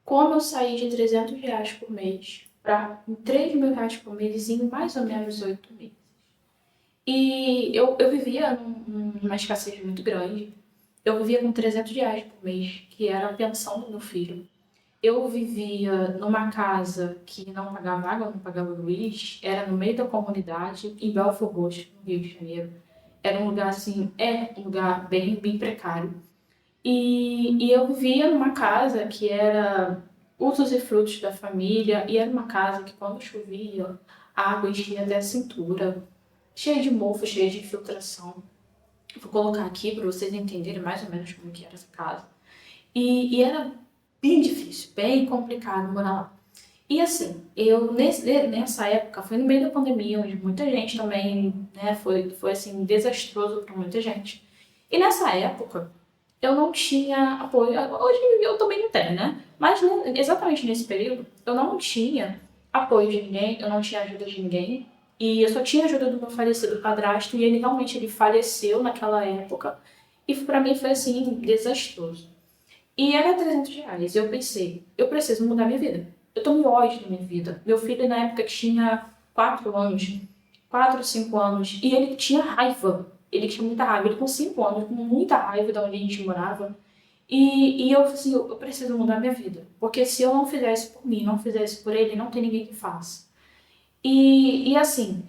Como eu saí de R$ 300 por mês para R$ 3.000 por mês em mais ou menos 8 meses. E eu vivia numa escassez muito grande. Eu vivia com R$ 300 por mês, que era a pensão do meu filho. Eu vivia numa casa que não pagava água, não pagava luz, era no meio da comunidade, em Belfort Roxo, no Rio de Janeiro. Era um lugar assim, um lugar bem precário. E eu vivia numa casa que era usos e frutos da família, e era uma casa que quando chovia, a água enchia até a cintura, cheia de mofo, cheia de infiltração. Vou colocar aqui para vocês entenderem mais ou menos como que era essa casa. E era bem difícil, bem complicado morar lá. E assim, nessa época, foi no meio da pandemia, onde muita gente também, né, foi assim, desastroso para muita gente. E nessa época, eu não tinha apoio. Hoje eu também não tenho, né? Mas exatamente nesse período, eu não tinha apoio de ninguém, eu não tinha ajuda de ninguém. E eu só tinha ajuda do meu falecido padrasto, e ele realmente ele faleceu naquela época. E pra mim foi assim, desastroso. E era R$ 300. Eu pensei, eu preciso mudar minha vida. Eu tô me ódio da minha vida. Meu filho na época tinha 4 anos, 4 ou 5 anos, e ele tinha raiva. Ele tinha muita raiva. Ele com 5 anos, com muita raiva de onde a gente morava. E eu falei assim, eu preciso mudar minha vida. Porque se eu não fizer isso por mim, não fizer isso por ele, não tem ninguém que faça. E assim,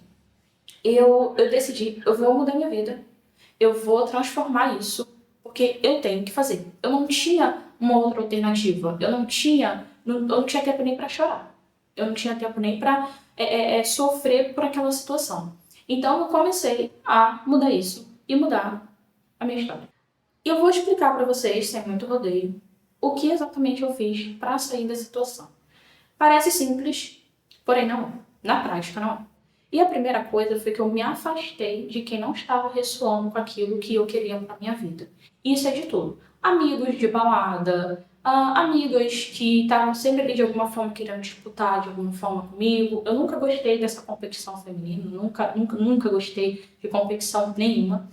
eu decidi, eu vou mudar minha vida. Eu vou transformar isso, porque eu tenho que fazer. Eu não tinha uma outra alternativa. Eu não tinha tempo nem para chorar. Eu não tinha tempo nem para sofrer por aquela situação. Então eu comecei a mudar isso e mudar a minha história. E eu vou explicar para vocês, sem muito rodeio, o que exatamente eu fiz para sair da situação. Parece simples, porém não é. Na prática não é. E a primeira coisa foi que eu me afastei de quem não estava ressoando com aquilo que eu queria para minha vida. Isso é de tudo. Amigos de balada, amigas que estavam sempre ali de alguma forma querendo disputar de alguma forma comigo. Eu nunca gostei dessa competição feminina, nunca gostei de competição nenhuma.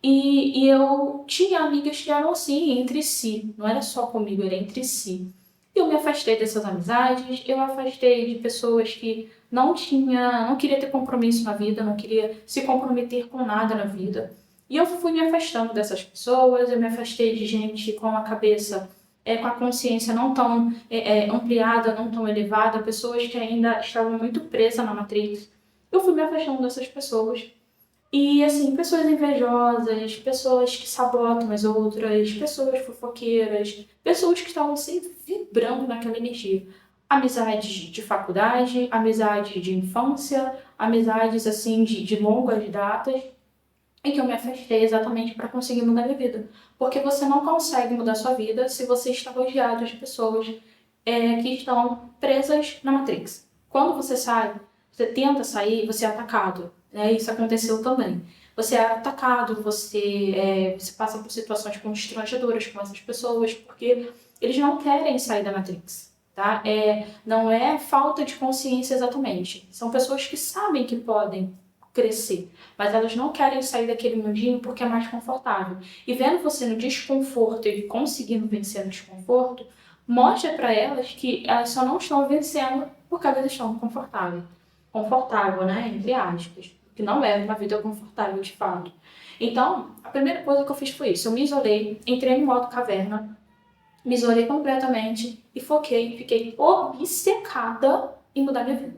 E eu tinha amigas que eram assim, entre si. Não era só comigo, era entre si. Eu me afastei dessas amizades, eu afastei de pessoas que não queria ter compromisso na vida, não queria se comprometer com nada na vida. E eu fui me afastando dessas pessoas, eu me afastei de gente com a cabeça, com a consciência não tão ampliada, não tão elevada, pessoas que ainda estavam muito presas na Matrix. Eu fui me afastando dessas pessoas. E, assim, pessoas invejosas, pessoas que sabotam as outras, pessoas fofoqueiras, pessoas que estavam sempre vibrando naquela energia. Amizades de faculdade, amizades de infância, amizades, assim, de longas datas, e que eu me afastei exatamente para conseguir mudar minha vida. Porque você não consegue mudar sua vida se você está rodeado de pessoas que estão presas na Matrix. Quando você sai, você tenta sair, você é atacado. Né? Isso aconteceu também. Você é atacado, você passa por situações constrangedoras com essas pessoas, porque eles não querem sair da Matrix. Tá? Não é falta de consciência exatamente. São pessoas que sabem que podem crescer, mas elas não querem sair daquele mundinho porque é mais confortável. E vendo você no desconforto e conseguindo vencer no desconforto, mostra para elas que elas só não estão vencendo porque elas estão confortáveis. Confortável, né? Entre aspas. Que não é uma vida confortável de fato. Então, a primeira coisa que eu fiz foi isso. Eu me isolei, entrei no modo caverna, me isolei completamente e foquei, fiquei obcecada em mudar minha vida.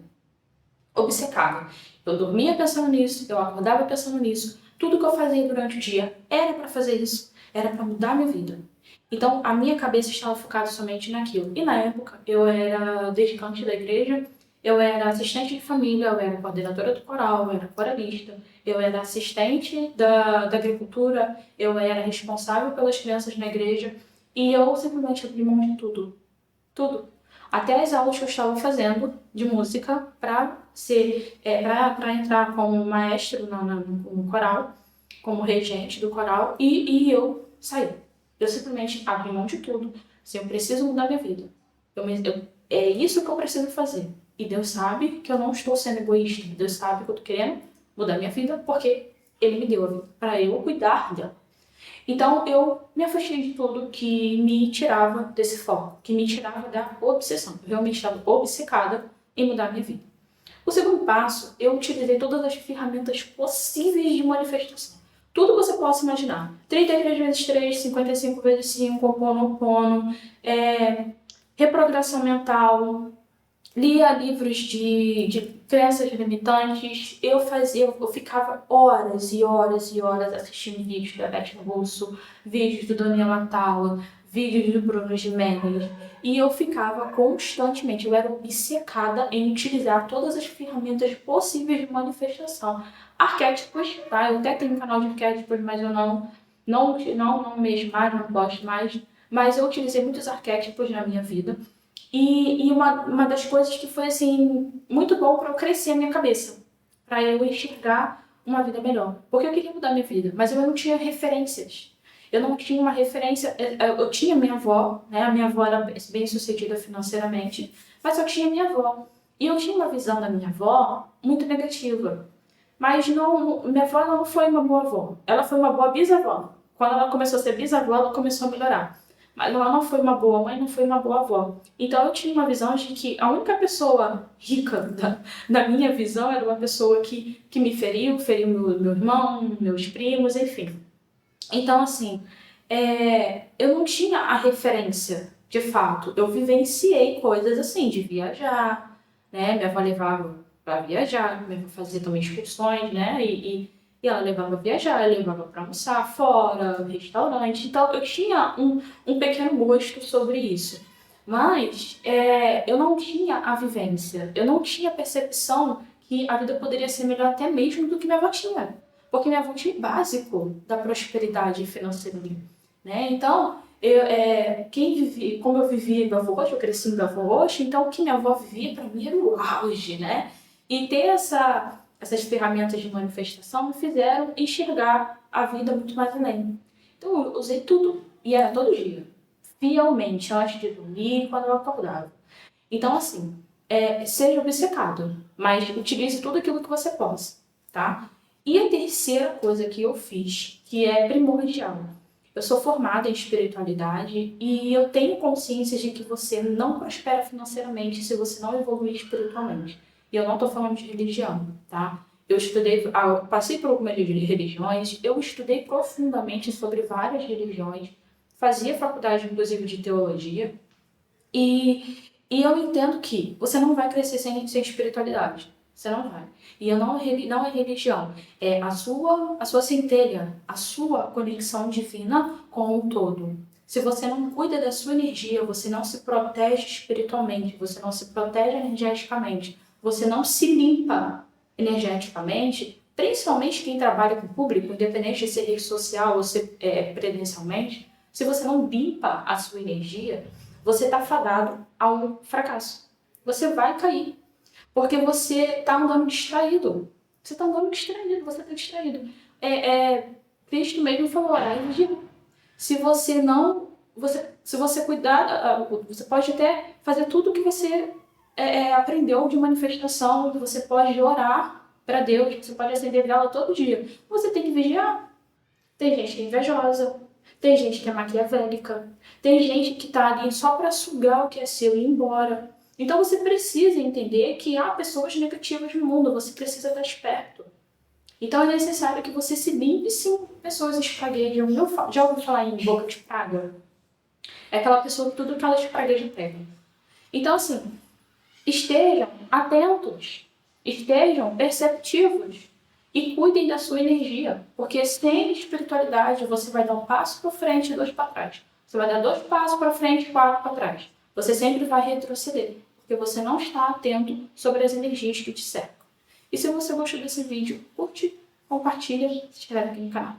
Obcecada. Eu dormia pensando nisso, eu acordava pensando nisso. Tudo que eu fazia durante o dia era para fazer isso, era para mudar minha vida. Então, a minha cabeça estava focada somente naquilo. E na época, eu era dedicante da igreja, eu era assistente de família, eu era coordenadora do coral, eu era coralista, eu era assistente da agricultura, eu era responsável pelas crianças na igreja, e eu simplesmente abri mão de tudo. Tudo. Até as aulas que eu estava fazendo de música para entrar como maestro no coral, como regente do coral, e eu saí. Eu simplesmente abri mão de tudo. Se eu preciso mudar minha vida. É isso que eu preciso fazer. E Deus sabe que eu não estou sendo egoísta. Deus sabe que eu estou querendo mudar minha vida porque Ele me deu a vida para eu cuidar dela. Então, eu me afastei de tudo que me tirava desse foco, que me tirava da obsessão. Eu realmente estava obcecada em mudar a minha vida. O segundo passo, eu utilizei todas as ferramentas possíveis de manifestação. Tudo que você possa imaginar. 33 vezes 3, 55 vezes 5, Ho'oponopono, reprogramação mental, lia livros de crenças limitantes. Eu ficava horas e horas e horas assistindo vídeos da Beth Russo, vídeos do Daniel Atala, vídeos do Bruno Gimenez. E eu ficava constantemente, eu era obcecada em utilizar todas as ferramentas possíveis de manifestação. Arquétipos, tá? Eu até tenho um canal de arquétipos, mas eu não mexo mais, não gosto mais. Mas eu utilizei muitos arquétipos na minha vida. E uma das coisas que foi, assim, muito bom para eu crescer a minha cabeça, para eu enxergar uma vida melhor. Porque eu queria mudar minha vida, mas eu não tinha referências. Eu não tinha uma referência. Eu tinha minha avó, né? A minha avó era bem sucedida financeiramente, mas eu tinha minha avó. E eu tinha uma visão da minha avó muito negativa. Mas não, minha avó não foi uma boa avó. Ela foi uma boa bisavó. Quando ela começou a ser bisavó, ela começou a melhorar. Mas ela não foi uma boa mãe, não foi uma boa avó. Então eu tinha uma visão de que a única pessoa rica da minha visão era uma pessoa que me feriu meu irmão, meus primos, enfim. Então, assim, eu não tinha a referência, de fato. Eu vivenciei coisas assim, de viajar, né? Minha avó levava para viajar, minha avó fazia também excursões, né? E ela levava a viajar, ela levava para almoçar fora, restaurante. Então, eu tinha um pequeno gosto sobre isso. Mas eu não tinha a vivência, eu não tinha a percepção que a vida poderia ser melhor até mesmo do que minha avó tinha. Porque minha avó tinha o básico da prosperidade financeira, né? Então, como eu vivi em Belo Roxo, eu cresci em Belo Roxo, então o que minha avó vivia para mim era o auge, né? E ter essas ferramentas de manifestação me fizeram enxergar a vida muito mais além. Então, eu usei tudo, e era todo dia, fielmente, antes de dormir e quando eu acordava. Então, assim, seja obcecado, mas utilize tudo aquilo que você possa, tá? E a terceira coisa que eu fiz, que é primordial. Eu sou formada em espiritualidade e eu tenho consciência de que você não prospera financeiramente se você não evoluir espiritualmente. E eu não estou falando de religião, tá? Eu passei por algumas religiões, eu estudei profundamente sobre várias religiões, fazia faculdade, inclusive, de teologia, e eu entendo que você não vai crescer sem espiritualidade. Você não vai. E não é religião. É a sua centelha, a sua conexão divina com o todo. Se você não cuida da sua energia, você não se protege espiritualmente, você não se protege energeticamente, você não se limpa energeticamente, principalmente quem trabalha com o público, independente de ser rede social ou ser presencialmente, se você não limpa a sua energia, você está fadado ao fracasso. Você vai cair, porque você está andando distraído. Você está andando distraído, você está distraído. Cristo mesmo falou, orar e vigiar. Se você não... se você cuidar, você pode até fazer tudo que você aprendeu de manifestação, que você pode orar para Deus, você pode acender vela todo dia. Você tem que vigiar. Tem gente que é invejosa, tem gente que é maquiavélica, tem gente que tá ali só para sugar o que é seu e ir embora. Então você precisa entender que há pessoas negativas no mundo, você precisa estar esperto. Então é necessário que você se limpe, sim, pessoas espraguejam. Já ouviu falar em boca de praga? É aquela pessoa que tudo que ela espragueja pega. Então, assim, estejam atentos, estejam perceptivos e cuidem da sua energia, porque sem espiritualidade você vai dar um passo para frente e dois para trás. Você vai dar dois passos para frente e quatro para trás. Você sempre vai retroceder, porque você não está atento sobre as energias que te cercam. E se você gostou desse vídeo, curte, compartilha, se inscreve aqui no canal.